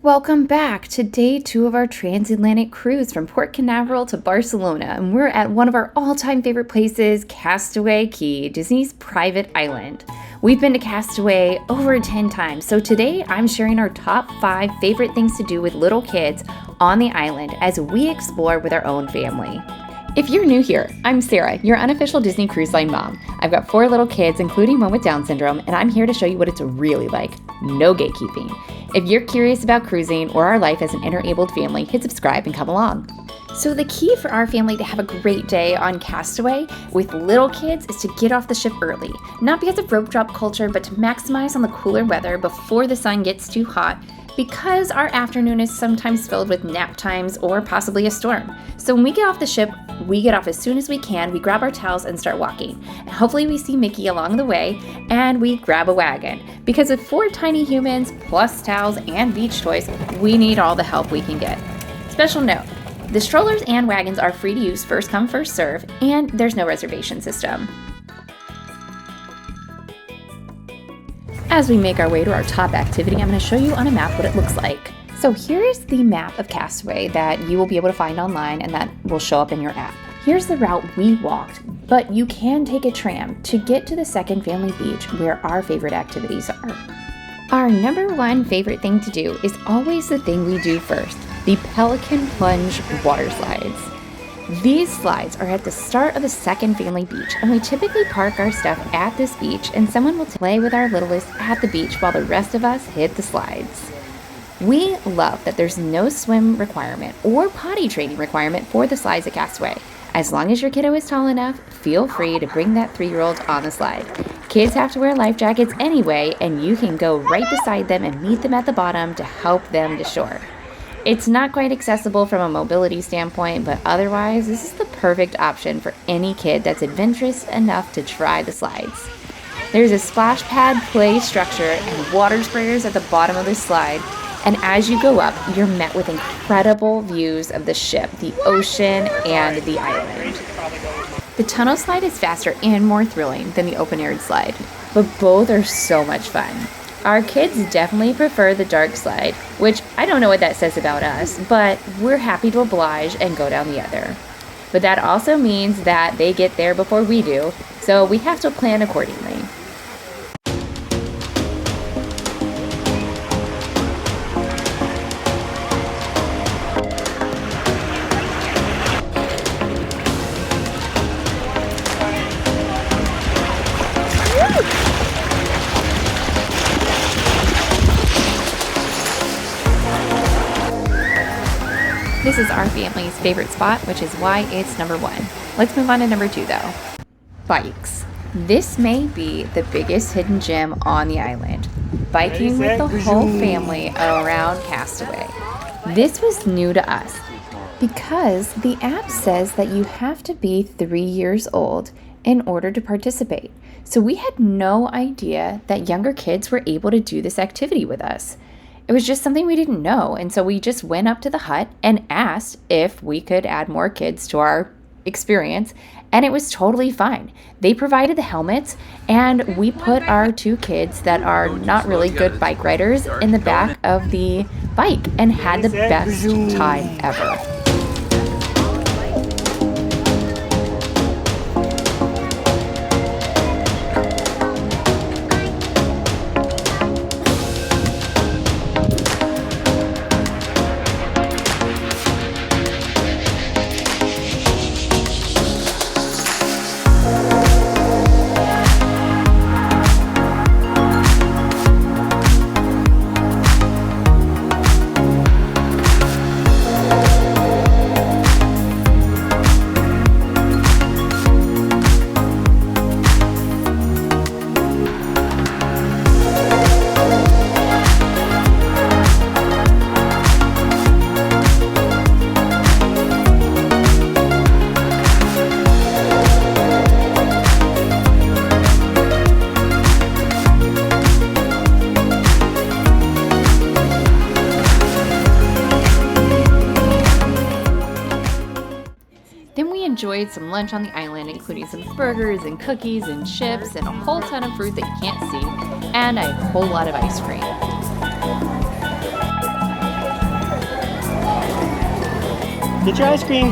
Welcome back to day 2 of our Transatlantic Cruise from Port Canaveral to Barcelona, and we're at one of our all-time favorite places, Castaway Cay, Disney's private island. We've been to Castaway over 10 times, so today I'm sharing our top 5 favorite things to do with little kids on the island as we explore with our own family. If you're new here, I'm Sara, your unofficial Disney Cruise Line mom. I've got 4 little kids, including one with Down syndrome, and I'm here to show you what it's really like. No gatekeeping. If you're curious about cruising or our life as an interabled family, hit subscribe and come along. So the key for our family to have a great day on Castaway with little kids is to get off the ship early. Not because of rope drop culture, but to maximize on the cooler weather before the sun gets too hot, because our afternoon is sometimes filled with nap times or possibly a storm. So when we get off the ship, we get off as soon as we can, we grab our towels and start walking. And hopefully we see Mickey along the way and we grab a wagon. Because with 4 tiny humans, plus towels and beach toys, we need all the help we can get. Special note, the strollers and wagons are free to use, first come, first serve, and there's no reservation system. As we make our way to our top activity, I'm going to show you on a map what it looks like. So here's the map of Castaway that you will be able to find online and that will show up in your app. Here's the route we walked, but you can take a tram to get to the second family beach where our favorite activities are. Our number 1 favorite thing to do is always the thing we do first, the Pelican Plunge water slides. These slides are at the start of the second family beach, and we typically park our stuff at this beach and someone will play with our littlest at the beach while the rest of us hit the slides. We love that there's no swim requirement or potty training requirement for the slides at Castaway. As long as your kiddo is tall enough, feel free to bring that 3-year-old on the slide. Kids have to wear life jackets anyway, and you can go right beside them and meet them at the bottom to help them to shore. It's not quite accessible from a mobility standpoint, but otherwise, this is the perfect option for any kid that's adventurous enough to try the slides. There's a splash pad play structure and water sprayers at the bottom of the slide, and as you go up, you're met with incredible views of the ship, the ocean, and the island. The tunnel slide is faster and more thrilling than the open-air slide, but both are so much fun. Our kids definitely prefer the dark slide, which I don't know what that says about us, but we're happy to oblige and go down the other. But that also means that they get there before we do, so we have to plan accordingly. This is our family's favorite spot, which is why it's number 1. Let's move on to number 2 though. Bikes. This may be the biggest hidden gem on the island. Biking with the whole family around Castaway. This was new to us because the app says that you have to be 3 years old in order to participate. So we had no idea that younger kids were able to do this activity with us. It was just something we didn't know, and so we just went up to the hut and asked if we could add more kids to our experience, and it was totally fine. They provided the helmets, and we put our 2 kids that are not really good bike riders in the back of the bike and had the best time ever. Enjoyed some lunch on the island, including some burgers and cookies and chips and a whole ton of fruit that you can't see, and a whole lot of ice cream. Get your ice cream.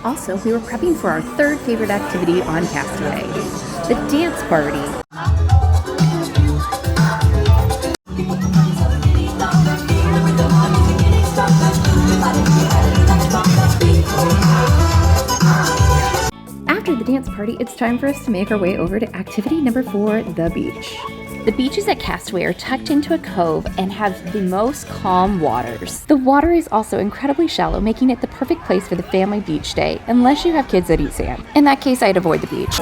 Also, we were prepping for our third favorite activity on Castaway, the dance party. After the dance party, it's time for us to make our way over to activity number 4, the beach. The beaches at Castaway are tucked into a cove and have the most calm waters. The water is also incredibly shallow, making it the perfect place for the family beach day, unless you have kids that eat sand. In that case, I'd avoid the beach.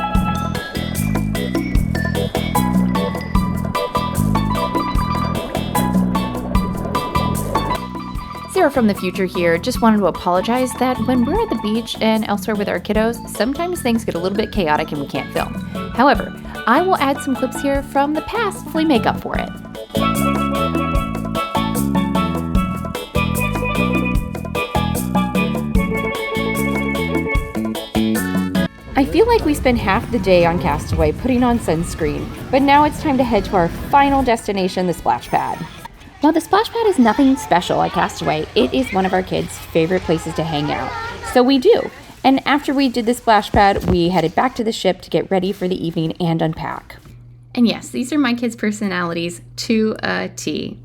Sara from the future here. Just wanted to apologize that when we're at the beach and elsewhere with our kiddos, sometimes things get a little bit chaotic and we can't film. However, I will add some clips here from the past to hopefully make up for it. I feel like we spent half the day on Castaway putting on sunscreen, but now it's time to head to our final destination, the splash pad. While the splash pad is nothing special at Castaway, it is one of our kids' favorite places to hang out. So we do. And after we did the splash pad, we headed back to the ship to get ready for the evening and unpack. And yes, these are my kids' personalities to a T.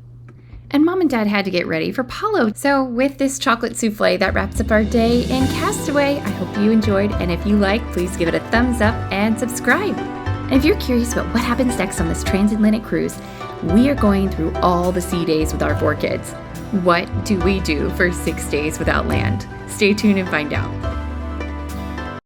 And Mom and Dad had to get ready for Paulo. So with this chocolate souffle, that wraps up our day in Castaway. I hope you enjoyed, and if you like, please give it a thumbs up and subscribe. And if you're curious about what happens next on this Transatlantic Cruise, we are going through all the sea days with our 4 kids. What do we do for 6 days without land? Stay tuned and find out.